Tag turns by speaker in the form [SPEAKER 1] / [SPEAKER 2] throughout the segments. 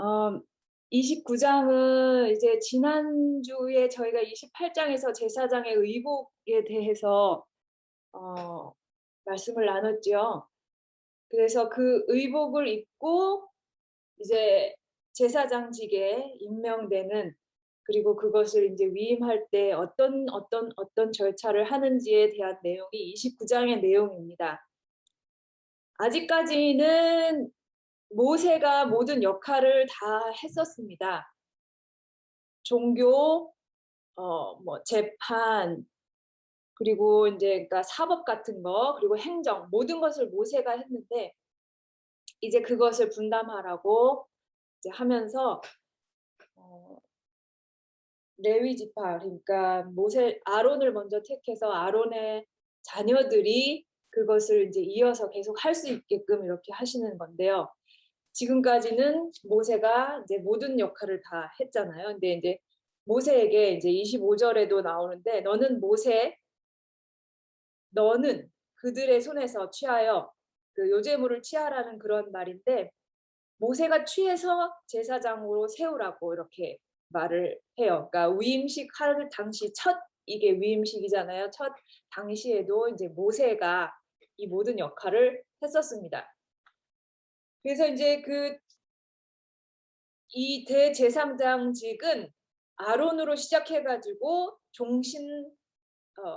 [SPEAKER 1] 어 29장은 이제 지난주에 저희가 28장에서 제사장의 의복에 대해서 어 말씀을 나눴죠. 그래서 그 의복을 입고 이제 제사장직에 임명되는, 그리고 그것을 인제 위임할 때 어떤 절차를 하는지에 대한 내용이 29장의 내용입니다. 아직까지는 모세가 모든 역할을 다 했었습니다. 종교, 뭐 재판, 그리고 인제 그러니까 사법 같은 거, 그리고 행정, 모든 것을 모세가 했는데 이제 그것을 분담하라고 이제 하면서 어 레위 지파, 그러니까 모세 아론을 먼저 택해서 아론의 자녀들이 그것을 인제 이어서 계속 할 수 있게끔 이렇게 하시는 건데요. 지금까지는 모세가 이제 모든 역할을 다 했잖아요. 근데 인제 모세에게 이제 25 절에도 나오는데 "너는 모세, 너는 그들의 손에서 취하여", 그 요제물을 취하라는 그런 말인데, 모세가 취해서 제사장으로 세우라고 이렇게 말을 해요. 그러니까 위임식 할 당시 첫, 이게 위임식이잖아요. 첫 당시에도 인제 모세가 이 모든 역할을 했었습니다. 그래서 인제 이 대제사장직은 아론으로 시작해 가지고 종신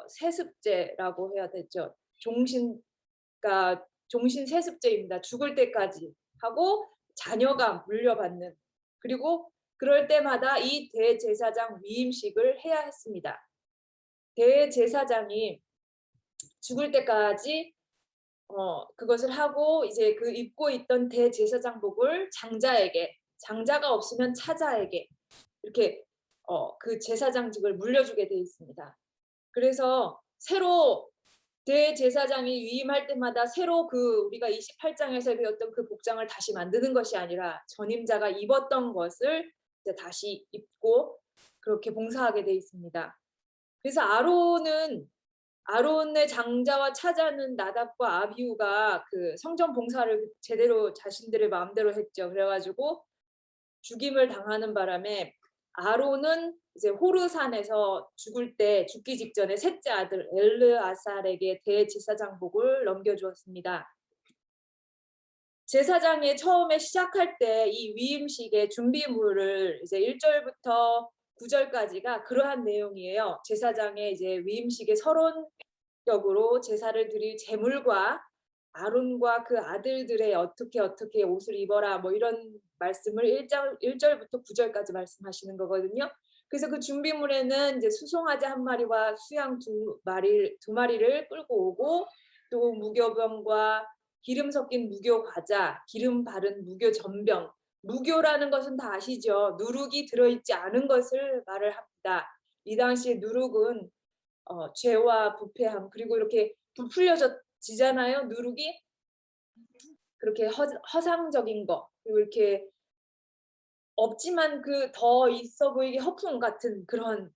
[SPEAKER 1] 세습제라고 해야 되죠. 그러니까 종신 세습제입니다. 죽을 때까지 하고 자녀가 물려받는, 그리고 그럴 때마다 이 대제사장 위임식을 해야 했습니다. 대제사장이 죽을 때까지 그것을 하고 이제 그 입고 있던 대제사장복을 장자에게, 장자가 없으면 차자에게 이렇게 그 제사장직을 물려주게 돼 있습니다. 그래서 새로 대제사장이 위임할 때마다 새로 그 우리가 28 장에서 배웠던 그 복장을 다시 만드는 것이 아니라 전임자가 입었던 것을 이제 다시 입고 그렇게 봉사하게 돼 있습니다. 그래서 아론의 장자와 차자는 나답과 아비후가 그 성전 봉사를 제대로 자신들의 마음대로 했죠. 그래 가지고 죽임을 당하는 바람에 아론은 이제 호르산에서 죽기 직전에 셋째 아들 엘르아살에게 대제사장복을 넘겨 주었습니다. 제사장이 처음에 시작할 때 이 위임식의 준비물을 이제 1 절부터 9 절까지가 그러한 내용이에요. 제사장의 이제 위임식의 서론적으로 제사를 드릴 제물과 아론과 그 아들들의 어떻게 옷을 입어라, 뭐 이런 말씀을 1 절부터 9 절까지 말씀하시는 거거든요. 그래서 그 준비물에는 이제 수송아지 1 마리와 수양 2 마리를 끌고 오고, 또 무교병과 기름 섞인 무교 과자, 기름 바른 무교 전병. 무교라는 것은 다 아시죠? 누룩이 들어있지 않은 것을 말을 합니다. 이 당시에 누룩은 죄와 부패함, 그리고 이렇게 부풀려지잖아요, 누룩이. 그렇게 허상적인 거, 그리고 이렇게 없지만 그 더 있어 보이게 허풍 같은 그런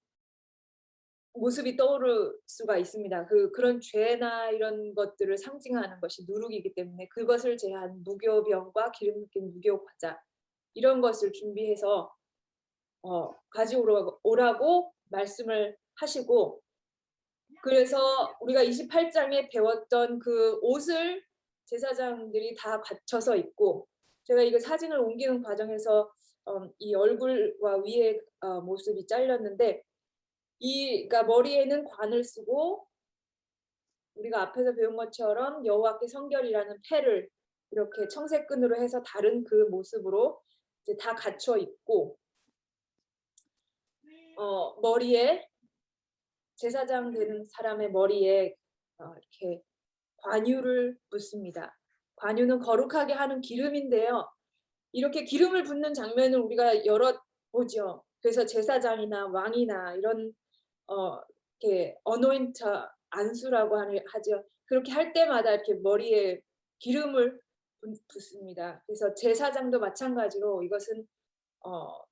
[SPEAKER 1] 모습이 떠오를 수가 있습니다. 그런 죄나 이런 것들을 상징하는 것이 누룩이기 때문에 그것을 제한 무교병과 기름 섞인 무교 과자, 이런 것을 준비해서 오라고 말씀을 하시고, 그래서 우리가 28 장에 배웠던 그 옷을 제사장들이 다 갖춰서 입고, 제가 이거 사진을 옮기는 과정에서 이 얼굴과 위에 모습이 잘렸는데, 그러니까 머리에는 관을 쓰고 우리가 앞에서 배운 것처럼 여호와께 성결이라는 패를 이렇게 청색끈으로 해서 다른 그 모습으로 이제 다 갖춰 입고, 머리에, 제사장 되는 사람의 머리에 이렇게 관유를 붓습니다. 관유는 거룩하게 하는 기름인데요. 이렇게 기름을 붓는 장면을 우리가 여러 보죠. 그래서 제사장이나 왕이나 이런 어 이렇게 어노인트, 안수라고 하죠. 그렇게 할 때마다 이렇게 머리에 기름을 붓습니다. 그래서 제사장도 마찬가지로 이것은 어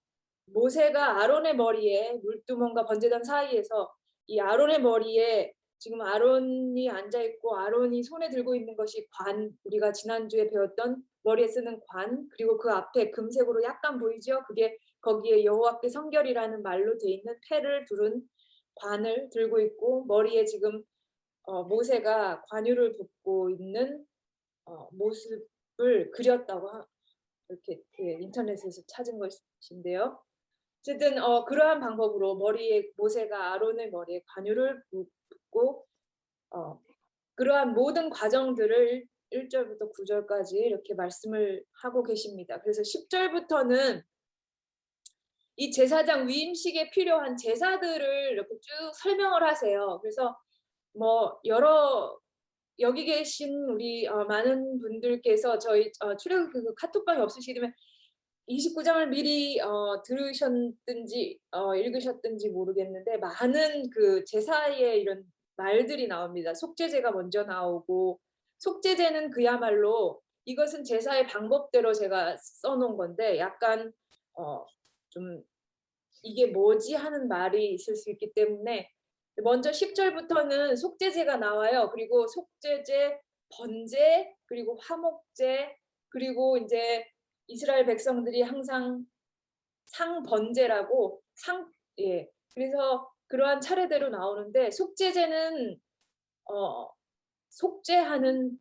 [SPEAKER 1] 모세가 아론의 머리에 물두멍과 번제단 사이에서, 이 아론의 머리에 지금 아론이 앉아 있고 아론이 손에 들고 있는 것이 우리가 지난주에 배웠던 머리에 쓰는 관, 그리고 그 앞에 금색으로 약간 보이죠? 그게 거기에 여호와께 성결이라는 말로 돼 있는 패를 두른 관을 들고 있고, 머리에 지금 모세가 관유를 붓고 있는 모습을 그렸다고 이렇게 인터넷에서 찾은 것인데요. 어쨌든 그러한 방법으로 모세가 아론의 머리에 관유를 붓고 그러한 모든 과정들을 1절부터 9절까지 이렇게 말씀을 하고 계십니다. 그래서 10절부터는 이 제사장 위임식에 필요한 제사들을 이렇게 쭉 설명을 하세요. 그래서 여기 계신 우리 많은 분들께서 저희 출애굽 그 카톡방이 없으시면 29장을 미리 들으셨든지 읽으셨든지 모르겠는데, 많은 그 제사의 이런 말들이 나옵니다. 속죄제가 먼저 나오고, 속죄제는 그야말로 이것은 제사의 방법대로 제가 써놓은 건데, 약간 좀 이게 뭐지 하는 말이 있을 수 있기 때문에 먼저 10절부터는 속죄제가 나와요. 그리고 속죄제, 번제, 그리고 화목제, 그리고 이제 이스라엘 백성들이 항상 상번제라고 그래서 그러한 차례대로 나오는데, 속죄제는 속죄하는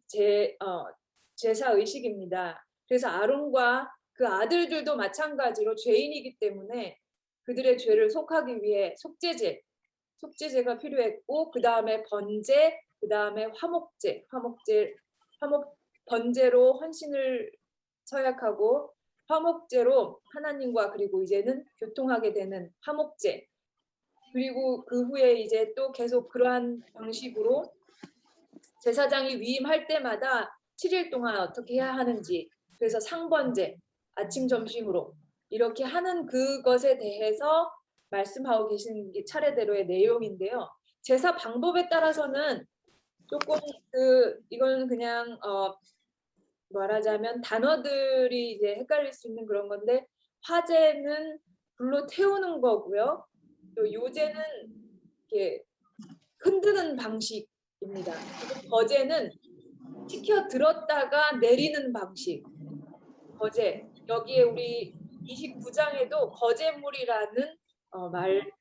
[SPEAKER 1] 제사 의식입니다. 그래서 아론과 그 아들들도 마찬가지로 죄인이기 때문에 그들의 죄를 속하기 위해 속죄제가 필요했고, 그 다음에 번제, 그 다음에 번제로 헌신을 서약하고, 화목제로 하나님과 그리고 이제는 교통하게 되는 화목제, 그리고 그 후에 이제 또 계속 그러한 방식으로 제사장이 위임할 때마다 7일 동안 어떻게 해야 하는지, 그래서 상번제, 아침 점심으로 이렇게 하는 그것에 대해서 말씀하고 계시는 게 차례대로의 내용인데요. 제사 방법에 따라서는 조금 이거는 그냥 말하자면 단어들이 이제 헷갈릴 수 있는 그런 건데, 화제는 불로 태우는 거고요. 또 요제는 이렇게 흔드는 방식입니다. 그리고 거제는 식혀 들었다가 내리는 방식. 거제, 여기에 우리 29장에도 거제물이라는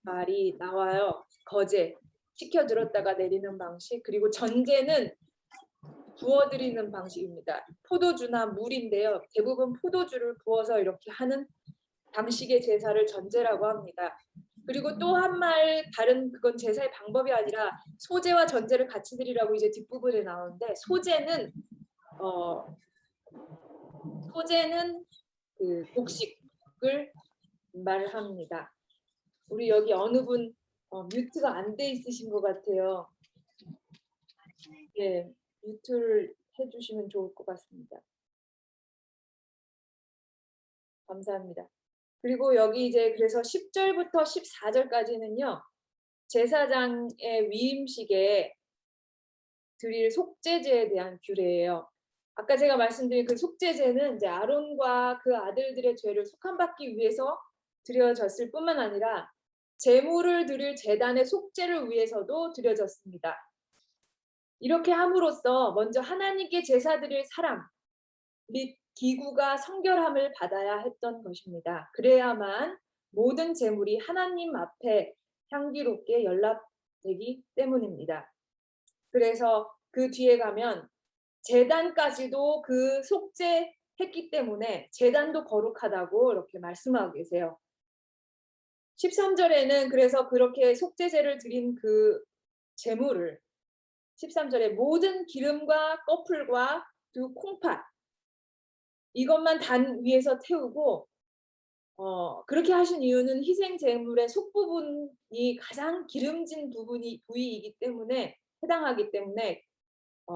[SPEAKER 1] 말이 나와요. 거제, 식혀 들었다가 내리는 방식. 그리고 전제는 부어드리는 방식입니다. 포도주나 물인데요. 대부분 포도주를 부어서 이렇게 하는 방식의 제사를 전제라고 합니다. 그리고 또 한 말 다른, 그건 제사의 방법이 아니라 소제와 전제를 같이 드리라고 이제 뒷부분에 나오는데, 소제는 그 곡식을 말합니다. 우리 여기 어느 분 뮤트가 안 돼 있으신 것 같아요. 예, 뮤트를 해주시면 좋을 것 같습니다. 감사합니다. 그리고 여기 이제 그래서 10절부터 14절까지는요. 제사장의 위임식에 드릴 속죄제에 대한 규례예요. 아까 제가 말씀드린 그 속죄제는 이제 아론과 그 아들들의 죄를 속함받기 위해서 드려졌을 뿐만 아니라 제물을 드릴 제단의 속죄를 위해서도 드려졌습니다. 이렇게 함으로써 먼저 하나님께 제사 드릴 사람 및 기구가 성결함을 받아야 했던 것입니다. 그래야만 모든 제물이 하나님 앞에 향기롭게 연락되기 때문입니다. 그래서 그 뒤에 가면 제단까지도 그 속죄했기 때문에 제단도 거룩하다고 이렇게 말씀하고 계세요. 13절에는 그래서 그렇게 속죄제를 드린 그 제물을 13절에 모든 기름과 꺼풀과 두 콩팥 이것만 단 위에서 태우고, 그렇게 하신 이유는 희생 제물의 속부분이 가장 기름진 부위이기 때문에, 해당하기 때문에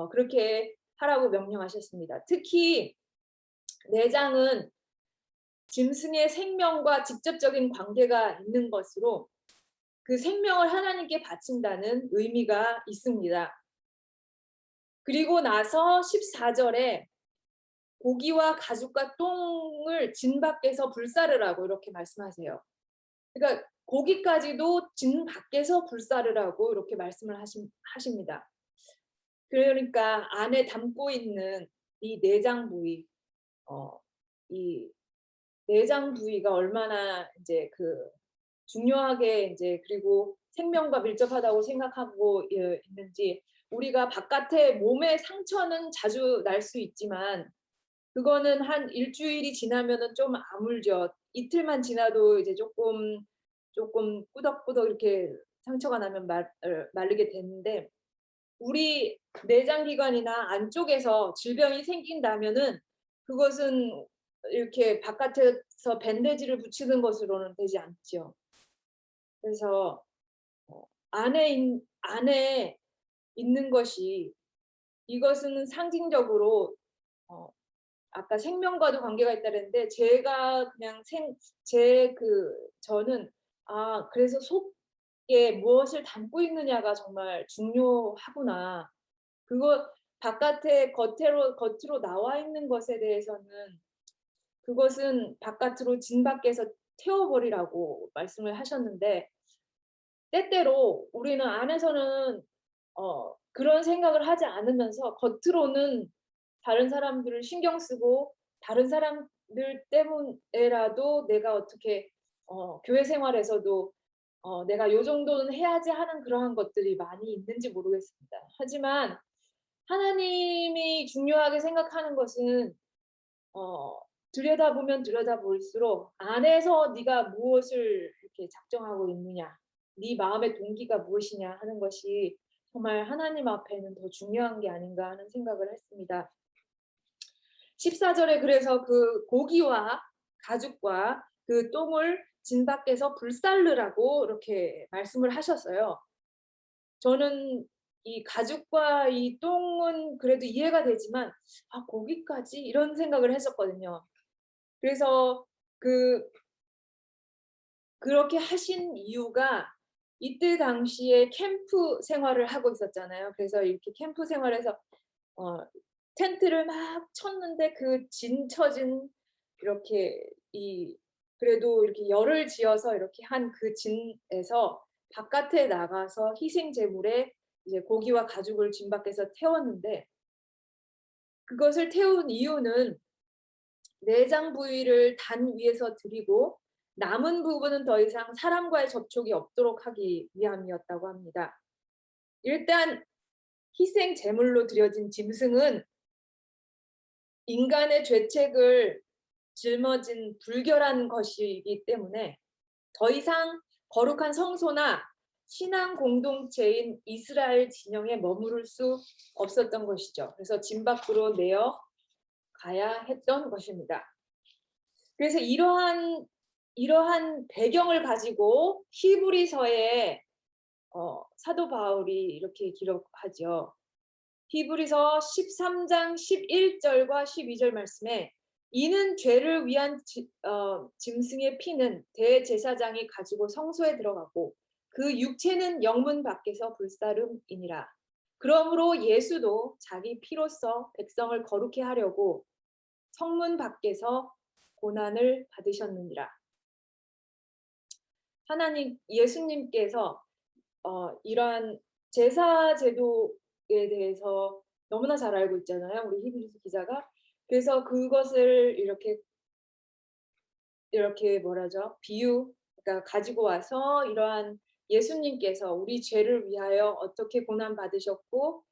[SPEAKER 1] 그렇게 하라고 명령하셨습니다. 특히 내장은 짐승의 생명과 직접적인 관계가 있는 것으로 그 생명을 하나님께 바친다는 의미가 있습니다. 그리고 나서 14절에 고기와 가죽과 똥을 진 밖에서 불사르라고 이렇게 말씀하세요. 그러니까 고기까지도 진 밖에서 불사르라고 이렇게 말씀을 하십니다. 그러니까 안에 담고 있는 이 내장 부위, 이 내장 부위가 얼마나 이제 중요하게 이제 그리고 생명과 밀접하다고 생각하고 있는지 우리가 바깥에 몸에 상처는 자주 날 수 있지만 그거는 한 일주일이 지나면은 좀 아물죠. 이틀만 지나도 이제 조금 꾸덕꾸덕 이렇게 상처가 나면 마르게 되는데 우리 내장기관이나 안쪽에서 질병이 생긴다면은 그것은 이렇게 바깥에서 밴드지를 붙이는 것으로는 되지 않죠. 그래서 안에 있는 것이 이것은 상징적으로 어 아까 생명과도 관계가 있다 그랬는데 제가 그냥 저는 그래서 속에 무엇을 담고 있느냐가 정말 중요하구나. 그거 바깥에 겉으로 나와 있는 것에 대해서는 그것은 바깥으로 진 밖에서 태워 버리라고 말씀을 하셨는데 때때로 우리는 안에서는 그런 생각을 하지 않으면서 겉으로는 다른 사람들을 신경 쓰고 다른 사람들 때문에라도 내가 어떻게 교회 생활에서도 '내가 요 정도는 해야지.' 하는 그러한 것들이 많이 있는지 모르겠습니다. 하지만 하나님이 중요하게 생각하는 것은 어 들여다보면 들여다볼수록 안에서 네가 무엇을 이렇게 작정하고 있느냐, 네 마음의 동기가 무엇이냐 하는 것이 정말 하나님 앞에는 더 중요한 게 아닌가 하는 생각을 했습니다. 14절에 그래서 그 고기와 가죽과 그 똥을 진 밖에서 불살르라고 이렇게 말씀을 하셨어요. 저는 이 가죽과 이 똥은 그래도 이해가 되지만 '아 고기까지?' 이런 생각을 했었거든요. 그래서 그 그렇게 하신 이유가 이때 당시에 캠프 생활을 하고 있었잖아요. 그래서 이렇게 캠프 생활에서 어 텐트를 막 쳤는데 그 진처진 이렇게 그래도 이렇게 열을 지어서 이렇게 한 그 진에서 바깥에 나가서 희생 제물에 이제 고기와 가죽을 진 밖에서 태웠는데 그것을 태운 이유는 내장 부위를 단 위에서 드리고 남은 부분은 더 이상 사람과의 접촉이 없도록 하기 위함이었다고 합니다. 일단 희생 제물로 드려진 짐승은 인간의 죄책을 짊어진 불결한 것이기 때문에 더 이상 거룩한 성소나 신앙 공동체인 이스라엘 진영에 머무를 수 없었던 것이죠. 그래서 진 밖으로 내어 가야 했던 것입니다. 그래서 이러한 배경을 가지고 히브리서에 사도 바울이 이렇게 기록하죠. 히브리서 13장 11절과 12절 말씀에 이는 죄를 위한 짐승의 피는 대제사장이 가지고 성소에 들어가고 그 육체는 영문 밖에서 불사름이니라. 그러므로 예수도 자기 피로써 백성을 거룩해 하려고 성문 밖에서 고난을 받으셨느니라. 예수님께서 이러한 제사 제도에 대해서 너무나 잘 알고 있잖아요. 우리 히브리서 기자가. 그래서 그것을 이렇게 뭐라죠? 그러니까 가지고 와서 이러한 예수님께서 우리 죄를 위하여 어떻게 고난 받으셨고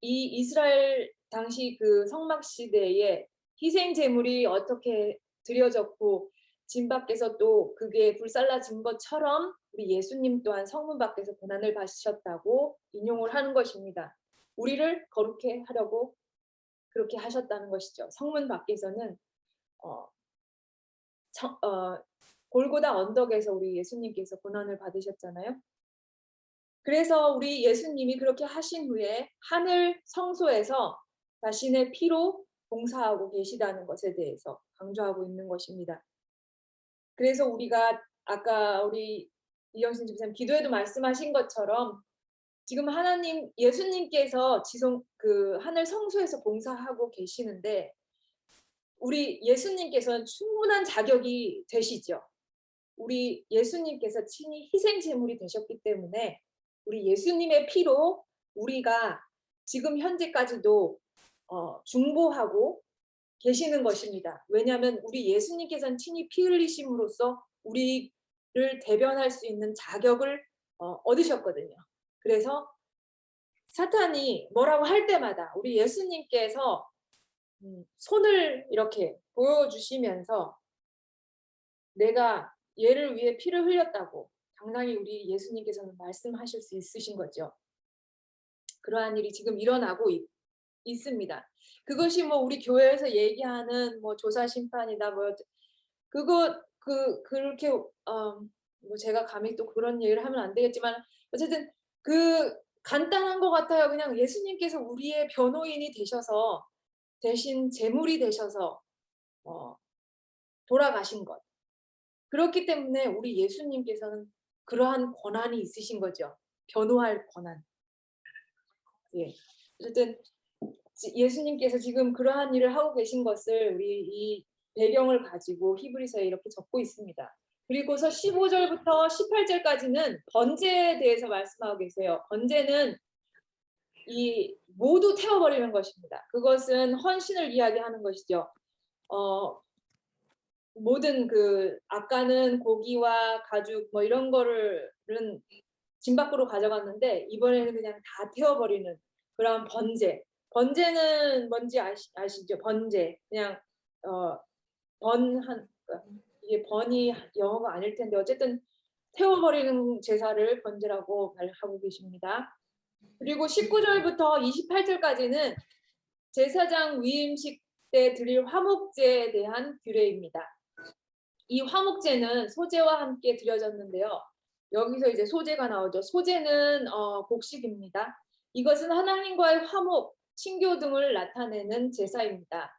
[SPEAKER 1] 이스라엘 당시 그 성막 시대에 희생 제물이 어떻게 드려졌고 진 밖에서 또 그게 불살라진 것처럼 우리 예수님 또한 성문 밖에서 고난을 받으셨다고 인용을 하는 것입니다. 우리를 거룩해 하려고 그렇게 하셨다는 것이죠. 성문 밖에서는 어, 골고다 언덕에서 우리 예수님께서 고난을 받으셨잖아요. 그래서 우리 예수님이 그렇게 하신 후에 하늘 성소에서 자신의 피로 봉사하고 계시다는 것에 대해서 강조하고 있는 것입니다. 그래서 우리가 아까 우리 이영신 집사님 기도에도 말씀하신 것처럼 지금 예수님께서 하늘 성소에서 봉사하고 계시는데 우리 예수님께서는 충분한 자격이 되시죠. 우리 예수님께서 친히 희생 제물이 되셨기 때문에 우리 예수님의 피로 우리가 지금 현재까지도 중보하고 계시는 것입니다. 왜냐하면 우리 예수님께서는 친히 피 흘리심으로써 우리를 대변할 수 있는 자격을 얻으셨거든요. 그래서 사탄이 뭐라고 할 때마다 우리 예수님께서 손을 이렇게 보여주시면서 내가 얘를 위해 피를 흘렸다고 당당히 우리 예수님께서는 말씀하실 수 있으신 거죠. 그러한 일이 지금 일어나고 있습니다. 그것이 뭐 우리 교회에서 얘기하는 뭐 조사 심판이다 뭐 그렇게 뭐 제가 감히 또 그런 얘기를 하면 안 되겠지만 어쨌든 간단한 것 같아요. 그냥 예수님께서 우리의 변호인이 되셔서 대신 제물이 되셔서 돌아가신 것. 그렇기 때문에 우리 예수님께서는 그러한 권한이 있으신 거죠. 변호할 권한. 예. 어쨌든 예수님께서 지금 그러한 일을 하고 계신 것을 우리 이 배경을 가지고 히브리서에 이렇게 적고 있습니다. 그리고서 15절부터 18절까지는 번제에 대해서 말씀하고 계세요. 번제는 이 모두 태워버리는 것입니다. 그것은 헌신을 이야기하는 것이죠. 모든 아까는 고기와 가죽 뭐 이런 거를은 짐 밖으로 가져갔는데 이번에는 그냥 다 태워버리는 그런 번제. 번제는 뭔지 아시죠? 번제. 그냥 이게 번이 영어가 아닐 텐데 어쨌든 태워버리는 제사를 번제라고 말하고 계십니다. 그리고 19절부터 28절까지는 제사장 위임식 때 드릴 화목제에 대한 규례입니다. 이 화목제는 소제와 함께 드려졌는데요. 여기서 이제 소제가 나오죠. 소제는 곡식입니다. 이것은 하나님과의 화목, 친교 등을 나타내는 제사입니다.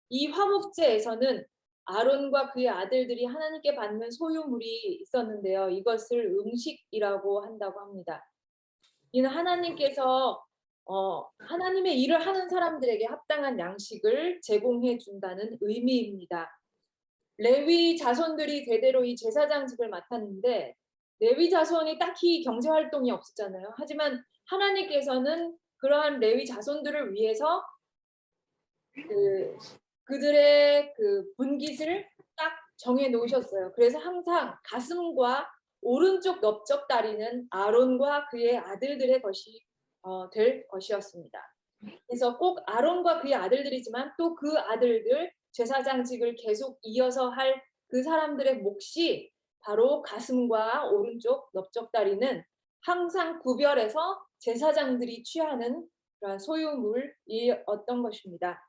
[SPEAKER 1] 이 화목제에서는 아론과 그의 아들들이 하나님께 받는 소유물이 있었는데요. 이것을 음식이라고 한다고 합니다. 이는 하나님께서 하나님의 일을 하는 사람들에게 합당한 양식을 제공해 준다는 의미입니다. 레위 자손들이 대대로 이 제사장직을 맡았는데 레위 자손이 딱히 경제 활동이 없었잖아요. 하지만 하나님께서는 그러한 레위 자손들을 위해서 그들의 분깃을 딱 정해 놓으셨어요. 그래서 항상 가슴과 오른쪽 넓적다리는 아론과 그의 아들들의 것이 될 것이었습니다. 그래서 꼭 아론과 그의 아들들이지만 또 그 아들들 제사장직을 계속 이어서 할 그 사람들의 몫이 바로 가슴과 오른쪽 넓적다리는 항상 구별해서 제사장들이 취하는 그런 소유물이었던 것입니다.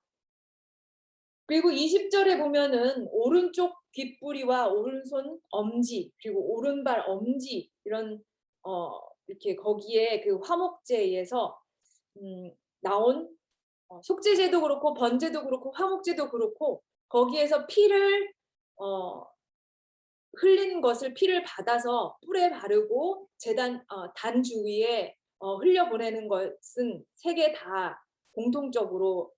[SPEAKER 1] 그리고 20절에 보면은 오른쪽 귓부리와 오른손 엄지 그리고 오른발 엄지 이런 이렇게 거기에 그 화목제에서 나온 속죄제도 그렇고 번제도 그렇고 화목제도 그렇고 거기에서 피를 흘린 것을 피를 받아서 뿔에 바르고 단 주위에 흘려보내는 것은 세 개 다 공통적으로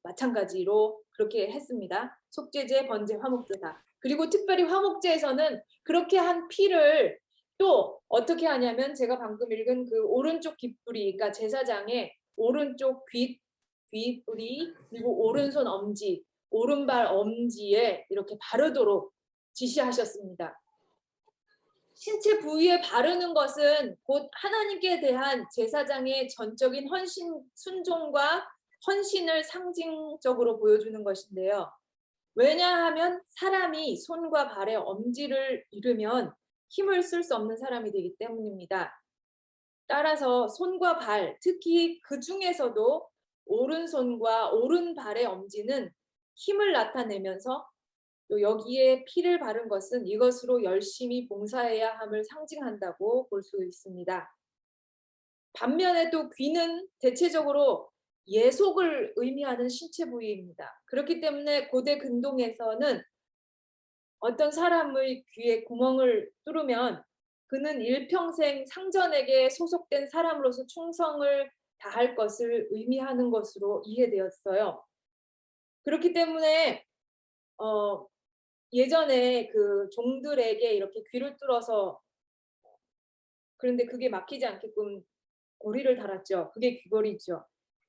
[SPEAKER 1] 마찬가지로 그렇게 했습니다. 속죄제, 번제, 화목제 다. 그리고 특별히 화목제에서는 그렇게 한 피를 또 어떻게 하냐면 제가 방금 읽은 그 오른쪽 귓부리, 그러니까 제사장의 오른쪽 귓부리 그리고 오른손 엄지, 오른발 엄지에 이렇게 바르도록 지시하셨습니다. 신체 부위에 바르는 것은 곧 하나님께 대한 제사장의 전적인 순종과 헌신을 상징적으로 보여주는 것인데요. 왜냐하면 사람이 손과 발에 엄지를 잃으면 힘을 쓸 수 없는 사람이 되기 때문입니다. 따라서 손과 발, 특히 그 중에서도 오른손과 오른발의 엄지는 힘을 나타내면서 또 여기에 피를 바른 것은 이것으로 열심히 봉사해야 함을 상징한다고 볼 수 있습니다. 반면에 또 귀는 대체적으로 예속을 의미하는 신체 부위입니다. 그렇기 때문에 고대 근동에서는 어떤 사람의 귀에 구멍을 뚫으면 그는 일평생 상전에게 소속된 사람으로서 충성을 다할 것을 의미하는 것으로 이해되었어요. 그렇기 때문에 예전에 그 종들에게 이렇게 귀를 뚫어서 그런데 그게 막히지 않게끔 고리를 달았죠. 그게 귀걸이죠.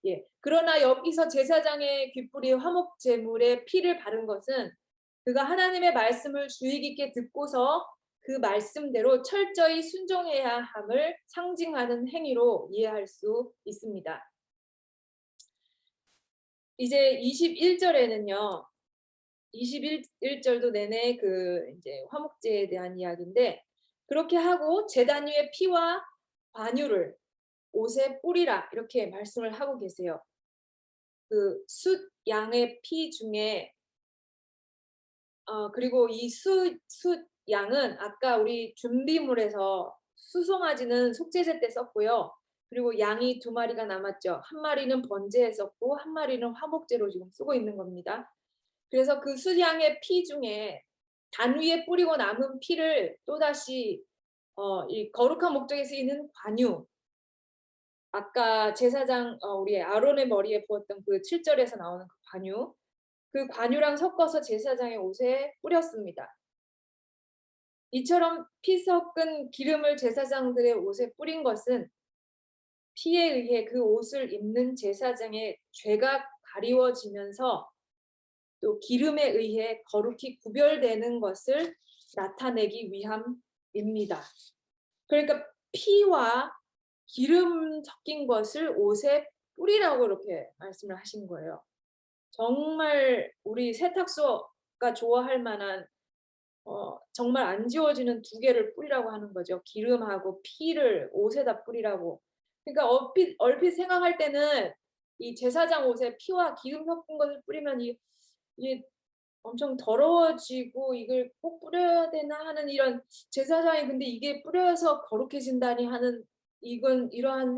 [SPEAKER 1] 예. 그러나 여기서 제사장의 귓불이 화목 제물에 피를 바른 것은 그가 하나님의 말씀을 주의 깊게 듣고서 그 말씀대로 철저히 순종해야 함을 상징하는 행위로 이해할 수 있습니다. 이제 21절에는요. 21절도 내내 그 이제 화목제에 대한 이야기인데 그렇게 하고 제단 위에 피와 관유를 옷에 뿌리라 이렇게 말씀을 하고 계세요. 그 숫 양의 피 중에 그리고 이 숫 양은 아까 우리 준비물에서 수송아지는 속죄제 때 썼고요. 그리고 양이 2마리가 남았죠. 1마리는 번제에 썼고 1마리는 화목제로 지금 쓰고 있는 겁니다. 그래서 그 숫양의 피 중에 단 위에 뿌리고 남은 피를 또다시 이 거룩한 목적에 쓰이는 관유, 아까 제사장 우리 아론의 머리에 부었던 그 7절에서 나오는 그 관유, 그 관유랑 섞어서 제사장의 옷에 뿌렸습니다. 이처럼 피 섞은 기름을 제사장들의 옷에 뿌린 것은 피에 의해 그 옷을 입는 제사장의 죄가 가리워지면서 또 기름에 의해 거룩히 구별되는 것을 나타내기 위함입니다. 그러니까 피와 기름 섞인 것을 옷에 뿌리라고 이렇게 말씀을 하신 거예요. 정말 우리 세탁소가 좋아할 만한 정말 안 지워지는 2개를 뿌리라고 하는 거죠. 기름하고 피를 옷에다 뿌리라고. 그러니까 얼핏 생각할 때는 이 제사장 옷에 피와 기름 섞은 것을 뿌리면 이게 엄청 더러워지고 '이걸 꼭 뿌려야 되나?' 하는 이런 제사장이 근데 이게 뿌려서 거룩해진다니 하는 이러한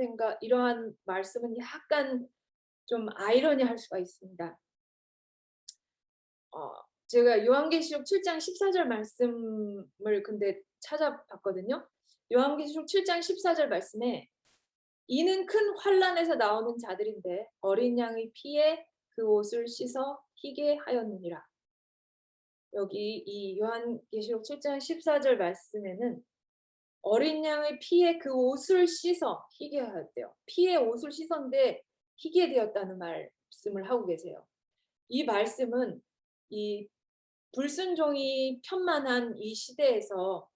[SPEAKER 1] 말씀은 약간 좀 아이러니할 수가 있습니다. 제가 요한계시록 7장 14절 말씀을 근데 찾아봤거든요. 요한계시록 7장 14절 말씀에 이는 큰 환난에서 나오는 자들인데 어린 양의 피에 그 옷을 씻어 희게 하였느니라. 여기 이 요한계시록 7장 14절 말씀에는 어린 양의 피에 그 옷을 씻어 희게 하였대요. 피에 옷을 씻었는데 희게 되었다는 말씀을 하고 계세요. 이 말씀은 이 불순종이 편만한 이 시대에서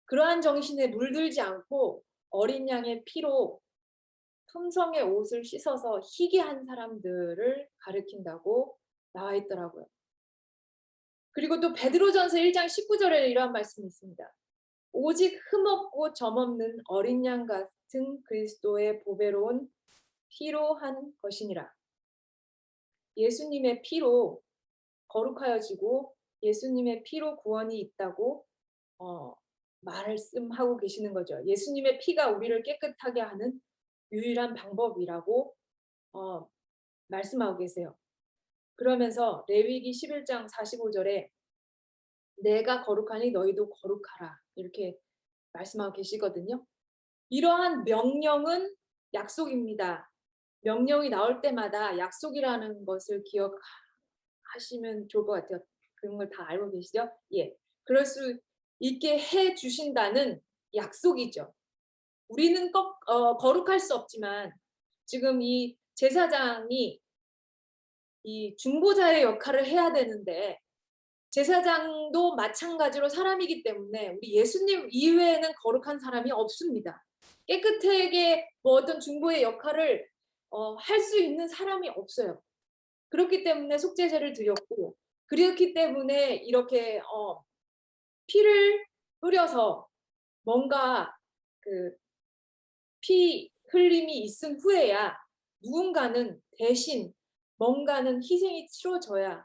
[SPEAKER 1] 그러한 정신에 물들지 않고 어린 양의 피로 품성의 옷을 씻어서 희게 한 사람들을 가리킨다고 나와 있더라고요. 그리고 또 베드로전서 1장 19절에 이러한 말씀이 있습니다. 오직 흠없고 점없는 어린 양 같은 그리스도의 보배로운 피로 한 것이니라. 예수님의 피로 거룩하여지고 예수님의 피로 구원이 있다고 말씀하고 계시는 거죠. 예수님의 피가 우리를 깨끗하게 하는 유일한 방법이라고 말씀하고 계세요. 그러면서 레위기 11장 45절에 내가 거룩하니 너희도 거룩하라 이렇게 말씀하고 계시거든요. 이러한 명령은 약속입니다. 명령이 나올 때마다 약속이라는 것을 기억하시면 좋을 것 같아요. 그런 걸 다 알고 계시죠? 예. 그럴 수 있게 해 주신다는 약속이죠. 우리는 거룩할 수 없지만 지금 이 제사장이 이 중보자의 역할을 해야 되는데 제사장도 마찬가지로 사람이기 때문에 우리 예수님 이외에는 거룩한 사람이 없습니다. 깨끗하게 뭐 어떤 중보의 역할을 할 수 있는 사람이 없어요. 그렇기 때문에 속죄제를 드렸고 그렇기 때문에 이렇게 피를 뿌려서 뭔가 그 피 흘림이 있은 후에야 누군가는 대신 뭔가는 희생이 치러져야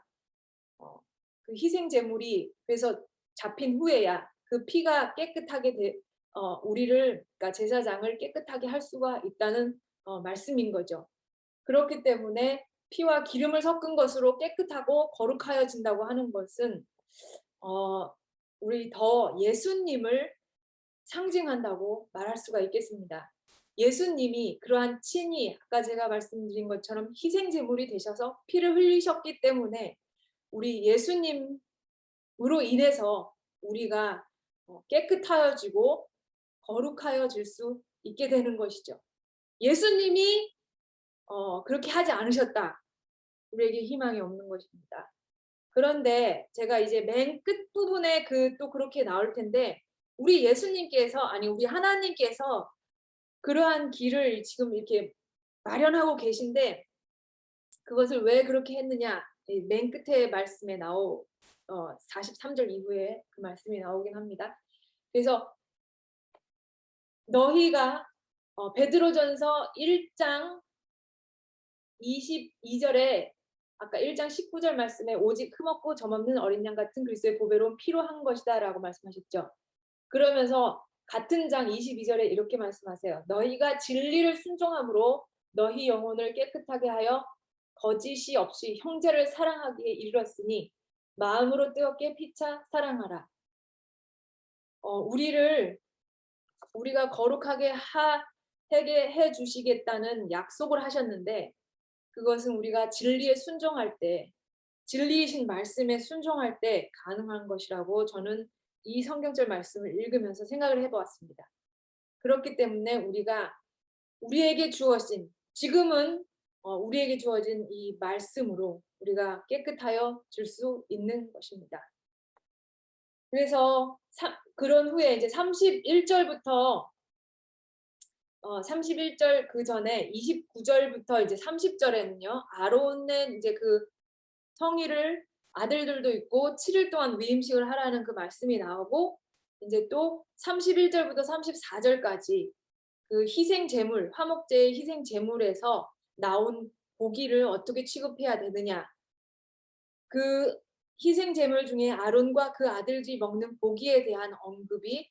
[SPEAKER 1] 그 희생 제물이 그래서 잡힌 후에야 그 피가 깨끗하게 우리를 그러니까 제사장을 깨끗하게 할 수가 있다는 말씀인 거죠. 그렇기 때문에 피와 기름을 섞은 것으로 깨끗하고 거룩하여진다고 하는 것은 우리 더 예수님을 상징한다고 말할 수가 있겠습니다. 예수님이 그러한 친히 아까 제가 말씀드린 것처럼 희생 제물이 되셔서 피를 흘리셨기 때문에 우리 예수님으로 인해서 우리가 깨끗하여지고 거룩하여질 수 있게 되는 것이죠. 예수님이 그렇게 하지 않으셨다. 우리에게 희망이 없는 것입니다. 그런데 제가 이제 맨 끝부분에 또 그렇게 나올 텐데 우리 예수님께서 아니 우리 하나님께서 그러한 길을 지금 이렇게 마련하고 계신데 그것을 왜 그렇게 했느냐? 이 맨 끝에 말씀에 43절 이후에 그 말씀이 나오긴 합니다. 그래서 너희가 베드로전서 1장 22절에 아까 1장 19절 말씀에 오직 흠없고 점없는 어린 양 같은 그리스도의 보배로운 피로 한 것이다라고 말씀하셨죠. 그러면서 같은 장 22절에 이렇게 말씀하세요. 너희가 진리를 순종함으로 너희 영혼을 깨끗하게 하여 거짓이 없이 형제를 사랑하기에 이르렀으니 마음으로 뜨겁게 피차 사랑하라. 우리가 거룩하게 하게 해 주시겠다는 약속을 하셨는데 그것은 우리가 진리에 순종할 때 진리이신 말씀에 순종할 때 가능한 것이라고 저는 이 성경절 말씀을 읽으면서 생각을 해보았습니다. 그렇기 때문에 우리에게 주어진 지금은 우리에게 주어진 이 말씀으로 우리가 깨끗하여 줄 수 있는 것입니다. 그래서 그런 후에 이제 31절부터 31절 그 전에 29절부터 이제 30절에는요. 아론의 이제 그 성의를 아들들도 있고 7일 동안 위임식을 하라는 그 말씀이 나오고 이제 또 31절부터 34절까지 그 희생 제물, 화목제의 희생 제물에서 나온 고기를 어떻게 취급해야 되느냐. 그 희생 제물 중에 아론과 그 아들들이 먹는 고기에 대한 언급이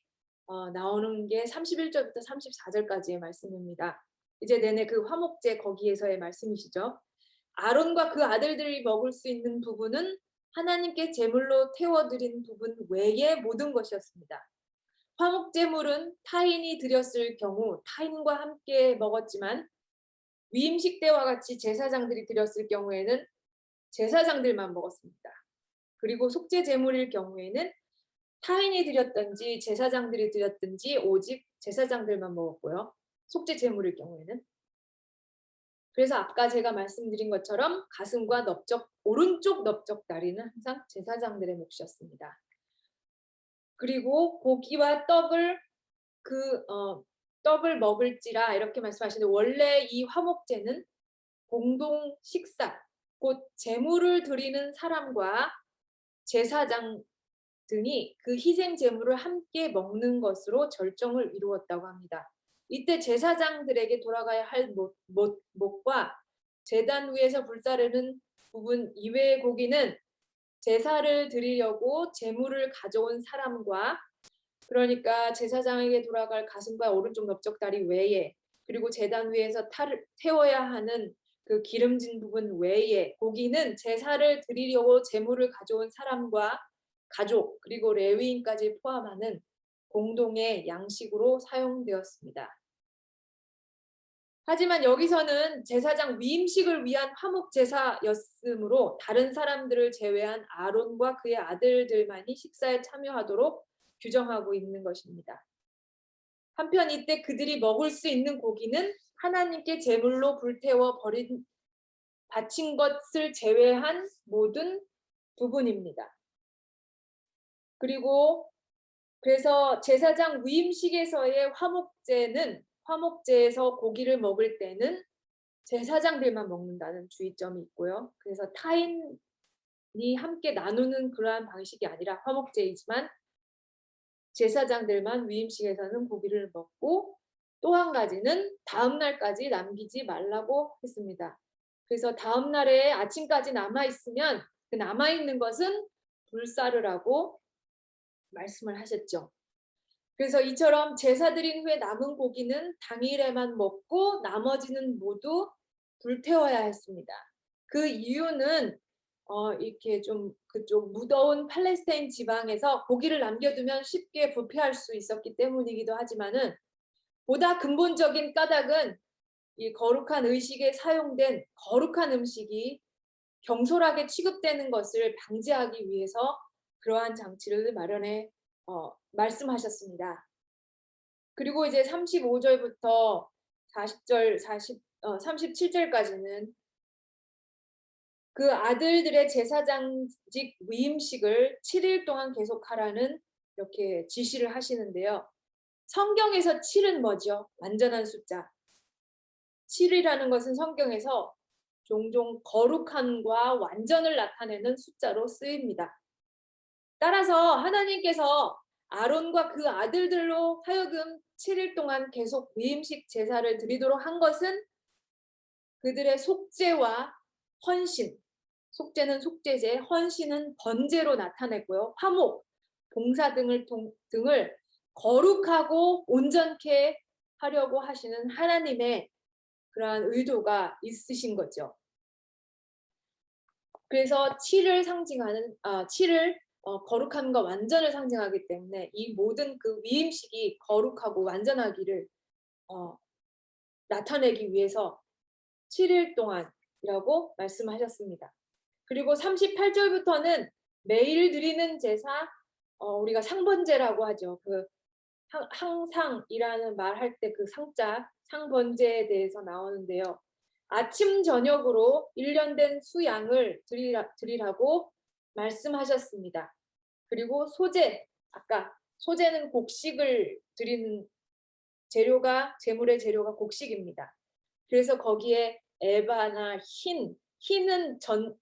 [SPEAKER 1] 나오는 게 31절부터 34절까지의 말씀입니다. 이제 내내 그 화목제 거기에서의 말씀이시죠. 아론과 그 아들들이 먹을 수 있는 부분은 하나님께 제물로 태워드린 부분 외의 모든 것이었습니다. 화목제물은 타인이 드렸을 경우 타인과 함께 먹었지만 위임식 때와 같이 제사장들이 드렸을 경우에는 제사장들만 먹었습니다. 그리고 속죄 제물일 경우에는 타인이 드렸든지 제사장들이 드렸든지 오직 제사장들만 먹었고요. 속죄 제물일 경우에는. 그래서 아까 제가 말씀드린 것처럼 가슴과 오른쪽 넓적 다리는 항상 제사장들의 몫이었습니다. 그리고 고기와 떡을 먹을지라 이렇게 말씀하시는데 원래 이 화목제는 공동 식사, 곧 제물을 드리는 사람과 제사장 등이 그 희생 제물을 함께 먹는 것으로 절정을 이루었다고 합니다. 이때 제사장들에게 돌아가야 할 못과 제단 위에서 불사르는 부분 이외의 고기는 제사를 드리려고 제물을 가져온 사람과 그러니까 제사장에게 돌아갈 가슴과 오른쪽 넓적 다리 외에 그리고 제단 위에서 태워야 하는 그 기름진 부분 외에 고기는 제사를 드리려고 제물을 가져온 사람과 가족 그리고 레위인까지 포함하는 공동의 양식으로 사용되었습니다. 하지만 여기서는 제사장 위임식을 위한 화목 제사였으므로 다른 사람들을 제외한 아론과 그의 아들들만이 식사에 참여하도록 규정하고 있는 것입니다. 한편 이때 그들이 먹을 수 있는 고기는 하나님께 제물로 불태워 바친 것을 제외한 모든 부분입니다. 그래서 제사장 위임식에서의 화목제에서 고기를 먹을 때는 제사장들만 먹는다는 주의점이 있고요. 그래서 타인이 함께 나누는 그러한 방식이 아니라 화목제이지만 제사장들만 위임식에서는 고기를 먹고 또 한 가지는 다음 날까지 남기지 말라고 했습니다. 그래서 다음 날에 아침까지 남아있으면 그 남아있는 것은 불사르라고 말씀을 하셨죠. 그래서 이처럼 제사 드린 후에 남은 고기는 당일에만 먹고 나머지는 모두 불태워야 했습니다. 그 이유는 이렇게 좀 그쪽 무더운 팔레스타인 지방에서 고기를 남겨두면 쉽게 부패할 수 있었기 때문이기도 하지만은 보다 근본적인 까닭은 이 거룩한 의식에 사용된 거룩한 음식이 경솔하게 취급되는 것을 방지하기 위해서 그러한 장치를 마련해 말씀하셨습니다. 그리고 이제 35절부터 40절, 37절까지는 그 아들들의 제사장직 위임식을 7일 동안 계속하라는 이렇게 지시를 하시는데요. 성경에서 7은 뭐죠? 완전한 숫자. 7이라는 것은 성경에서 종종 거룩함과 완전을 나타내는 숫자로 쓰입니다. 따라서 하나님께서 아론과 그 아들들로 하여금 7일 동안 계속 위임식 제사를 드리도록 한 것은 그들의 속죄와 헌신, 속죄는 속죄제, 헌신은 번제로 나타냈고요. 화목, 봉사 등을 거룩하고 온전케 하려고 하시는 하나님의 그러한 의도가 있으신 거죠. 그래서 7을 상징하는 7을 거룩함과 완전을 상징하기 때문에 이 모든 그 위임식이 거룩하고 완전하기를 나타내기 위해서 7일 동안이라고 말씀하셨습니다. 그리고 38절부터는 매일 드리는 제사, 우리가 상번제라고 하죠. 그 항상이라는 말 할 때 그 상자, 상번제에 대해서 나오는데요. 아침 저녁으로 1년 된 수양을 드리라고 말씀하셨습니다. 그리고 소제, 아까 소제는 곡식을 드리는 제물의 재료가 곡식입니다. 그래서 거기에 에바나 흰은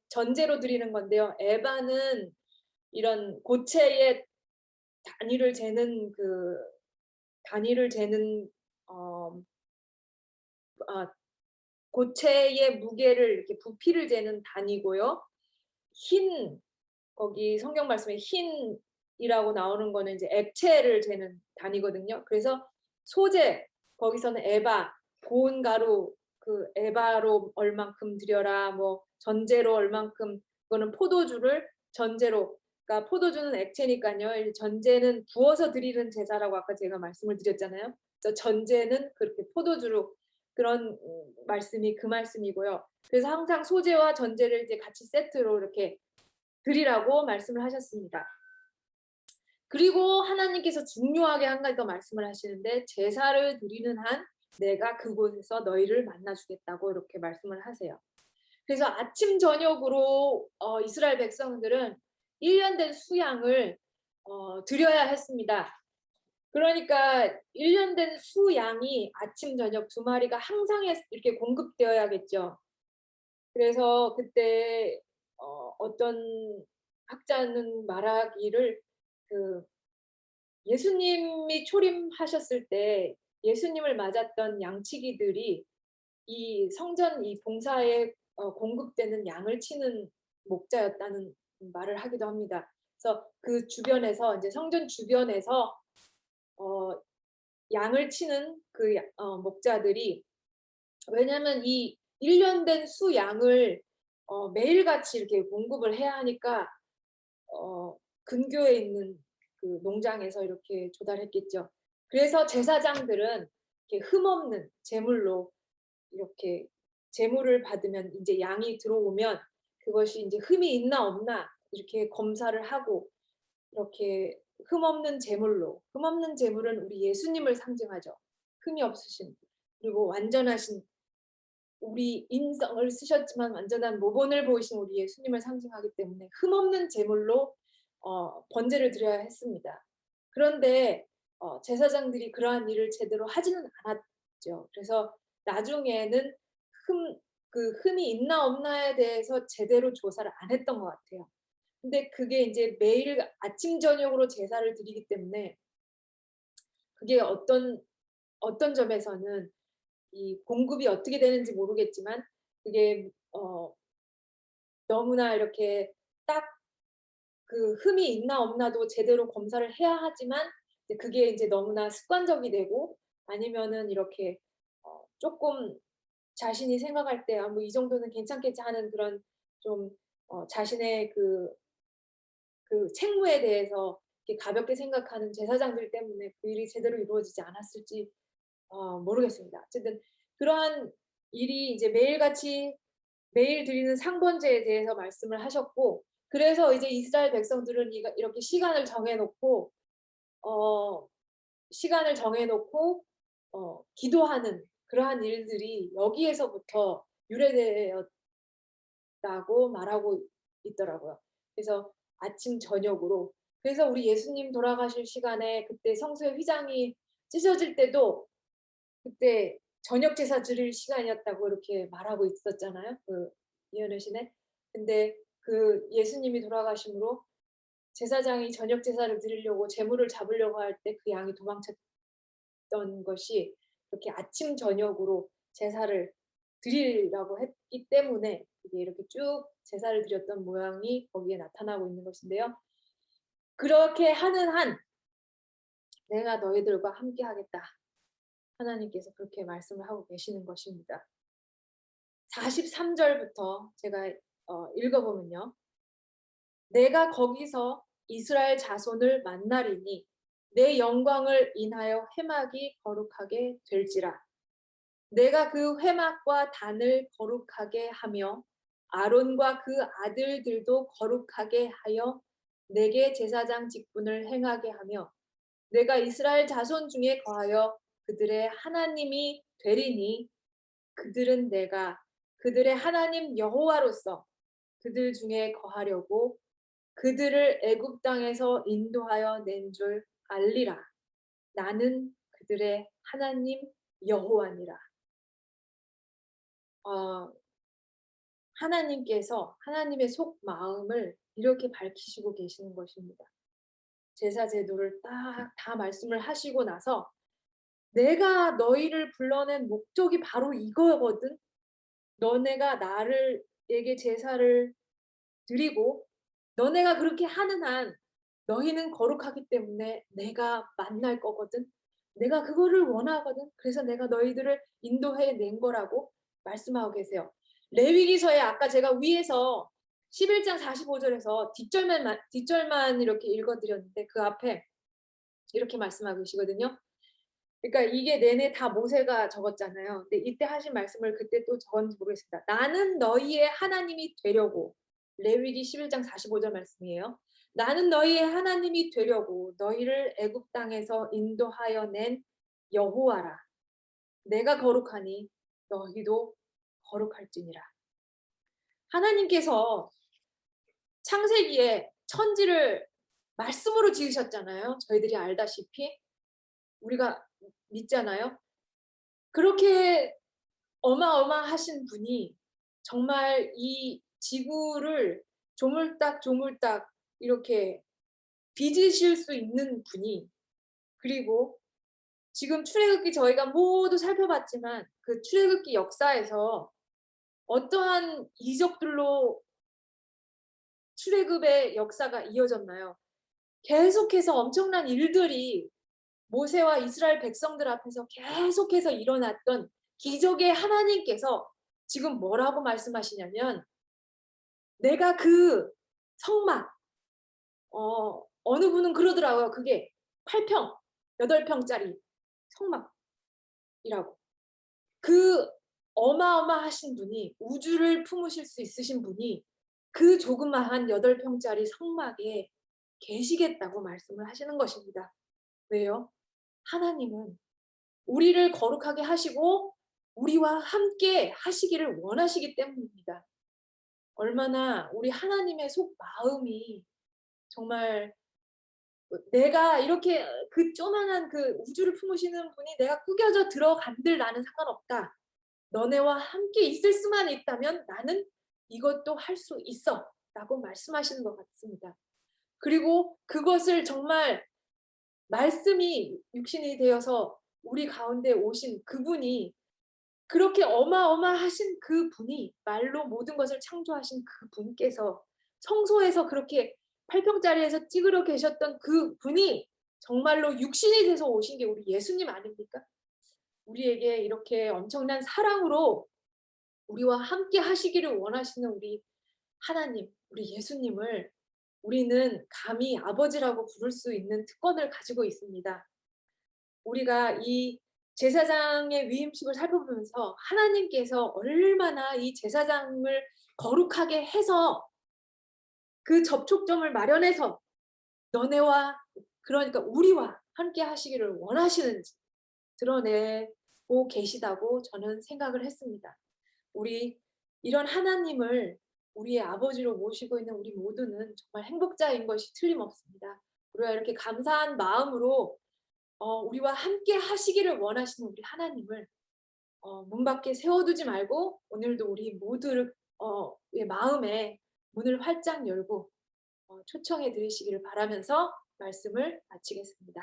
[SPEAKER 1] 전제로 드리는 건데요. 에바는 이런 고체의 단위를 재는 고체의 무게를 이렇게 부피를 재는 단위고요. 거기 성경 말씀에 흰이라고 나오는 거는 이제 액체를 재는 단위거든요. 그래서 소재, 거기서는 에바, 고운 가루, 그 에바로 얼만큼 드려라, 뭐 전제로 얼만큼, 그거는 포도주를 전제로, 그러니까 포도주는 액체니까요. 전제는 부어서 드리는 제사라고 아까 제가 말씀을 드렸잖아요. 그래서 전제는 그렇게 포도주로, 그런 말씀이 그 말씀이고요. 그래서 항상 소제와 전제를 이제 같이 세트로 이렇게 드리라고 말씀을 하셨습니다. 그리고 하나님께서 중요하게 한 가지 더 말씀을 하시는데, 제사를 드리는 한 내가 그곳에서 너희를 만나주겠다고 이렇게 말씀을 하세요. 그래서 아침 저녁으로 이스라엘 백성들은 1년 된 수양을 드려야 했습니다. 그러니까 1년 된 수양이 아침 저녁 두 마리가 항상 이렇게 공급되어야겠죠. 그래서 그때 어떤 학자는 말하기를 그 예수님이 초림하셨을 때 예수님을 맞았던 양치기들이 이 성전 이 봉사에 공급되는 양을 치는 목자였다는 말을 하기도 합니다. 그래서 그 주변에서 이제 성전 주변에서 양을 치는 그 목자들이, 왜냐하면 이 1년 된 수양을 매일같이 이렇게 공급을 해야 하니까 근교에 있는 그 농장에서 이렇게 조달했겠죠. 그래서 제사장들은 이렇게 흠없는 제물로 이렇게 제물을 받으면 이제 양이 들어오면 그것이 이제 흠이 있나 없나 이렇게 검사를 하고, 이렇게 흠없는 제물은 우리 예수님을 상징하죠. 흠이 없으신, 그리고 완전하신, 우리 인성을 쓰셨지만 완전한 모본을 보이신 우리 예수님을 상징하기 때문에 흠없는 제물로 번제를 드려야 했습니다. 그런데 제사장들이 그러한 일을 제대로 하지는 않았죠. 그래서 나중에는 흠이 있나 없나에 대해서 제대로 조사를 안 했던 것 같아요. 근데 그게 이제 매일 아침 저녁으로 제사를 드리기 때문에 그게 어떤 점에서는 이 공급이 어떻게 되는지 모르겠지만 그게 너무나 이렇게 딱 그 흠이 있나 없나도 제대로 검사를 해야 하지만 그게 이제 너무나 습관적이 되고, 아니면은 이렇게 조금 자신이 생각할 때 '아 뭐 이 정도는 괜찮겠지.' 하는 그런 좀 자신의 책무에 대해서 이렇게 가볍게 생각하는 제사장들 때문에 그 일이 제대로 이루어지지 않았을지 모르겠습니다. 어쨌든 그러한 일이 이제 매일 드리는 상번제에 대해서 말씀을 하셨고, 그래서 이제 이스라엘 백성들은 이렇게 시간을 정해 놓고 기도하는, 그러한 일들이 여기에서부터 유래되었다고 말하고 있더라고요. 그래서 아침 저녁으로, 그래서 우리 예수님 돌아가실 시간에 그때 성소의 휘장이 찢어질 때도 그때 저녁 제사 드릴 시간이었다고 이렇게 말하고 있었잖아요, 그 이현우 씨네. 근데 그 예수님이 돌아가심으로 제사장이 저녁 제사를 드리려고 제물을 잡으려고 할 때 그 양이 도망쳤던 것이 이렇게 아침 저녁으로 제사를 드리라고 했기 때문에 이게 이렇게 쭉 제사를 드렸던 모양이 거기에 나타나고 있는 것인데요. 그렇게 하는 한 내가 너희들과 함께 하겠다. 하나님께서 그렇게 말씀을 하고 계시는 것입니다. 43절부터 제가 읽어보면요. 내가 거기서 이스라엘 자손을 만나리니 내 영광을 인하여 회막이 거룩하게 될지라. 내가 그 회막과 단을 거룩하게 하며 아론과 그 아들들도 거룩하게 하여 내게 제사장 직분을 행하게 하며 내가 이스라엘 자손 중에 거하여 그들의 하나님이 되리니 그들은 내가 그들의 하나님 여호와로서 그들 중에 거하려고 그들을 애굽 땅에서 인도하여 낸 줄 알리라. 나는 그들의 하나님 여호와니라. 하나님께서 하나님의 속 마음을 이렇게 밝히시고 계시는 것입니다. 제사 제도를 다 말씀을 하시고 나서 내가 너희를 불러낸 목적이 바로 이거거든. 너네가 나에게 제사를 드리고 너네가 그렇게 하는 한 너희는 거룩하기 때문에 내가 만날 거거든. 내가 그거를 원하거든. 그래서 내가 너희들을 인도해 낸 거라고 말씀하고 계세요. 레위기서에 아까 제가 위에서 11장 45절에서 뒷절만 이렇게 읽어드렸는데 그 앞에 이렇게 말씀하고 계시거든요. 그러니까 이게 내내 다 모세가 적었잖아요. 근데 이때 하신 말씀을 그때 또 적었는지 모르겠습니다. 나는 너희의 하나님이 되려고. 레위기 11장 45절 말씀이에요. 나는 너희의 하나님이 되려고 너희를 애굽 땅에서 인도하여 낸 여호와라. 내가 거룩하니 너희도 거룩할지니라. 하나님께서 창세기에 천지를 말씀으로 지으셨잖아요. 저희들이 알다시피 우리가 믿잖아요. 그렇게 어마어마하신 분이 정말 이 지구를 조물딱 이렇게 빚으실 수 있는 분이, 그리고 지금 출애굽기 저희가 모두 살펴봤지만 그 출애굽기 역사에서 어떠한 이적들로 출애굽의 역사가 이어졌나요? 계속해서 엄청난 일들이 모세와 이스라엘 백성들 앞에서 계속해서 일어났던 기적의 하나님께서 지금 뭐라고 말씀하시냐면 내가 그 성막, 어느 분은 그러더라고요. 그게 8평, 8평짜리 성막이라고. 그 어마어마하신 분이, 우주를 품으실 수 있으신 분이 그 조그마한 8평짜리 성막에 계시겠다고 말씀을 하시는 것입니다. 왜요? 하나님은 우리를 거룩하게 하시고 우리와 함께 하시기를 원하시기 때문입니다. 얼마나 우리 하나님의 속 마음이 정말 내가 이렇게 그 조만한 그 우주를 품으시는 분이 내가 구겨져 들어간들 나는 상관없다. 너네와 함께 있을 수만 있다면 나는 이것도 할 수 있어. 라고 말씀하시는 것 같습니다. 그리고 그것을 정말 말씀이 육신이 되어서 우리 가운데 오신 그분이, 그렇게 어마어마하신 그분이, 말로 모든 것을 창조하신 그분께서 성소에서 그렇게 8평짜리에서 찍으러 계셨던 그분이 정말로 육신이 돼서 오신 게 우리 예수님 아닙니까? 우리에게 이렇게 엄청난 사랑으로 우리와 함께 하시기를 원하시는 우리 하나님, 우리 예수님을 우리는 감히 아버지라고 부를 수 있는 특권을 가지고 있습니다. 우리가 이 제사장의 위임식을 살펴보면서 하나님께서 얼마나 이 제사장을 거룩하게 해서 그 접촉점을 마련해서 너네와, 그러니까 우리와 함께 하시기를 원하시는지 드러내 계시다고 저는 생각을 했습니다. 우리 이런 하나님을 우리의 아버지로 모시고 있는 우리 모두는 정말 행복자인 것이 틀림없습니다. 우리가 이렇게 감사한 마음으로 우리와 함께 하시기를 원하시는 우리 하나님을 문 밖에 세워두지 말고 오늘도 우리 모두를 의 마음에 문을 활짝 열고 초청해 드리시기를 바라면서 말씀을 마치겠습니다.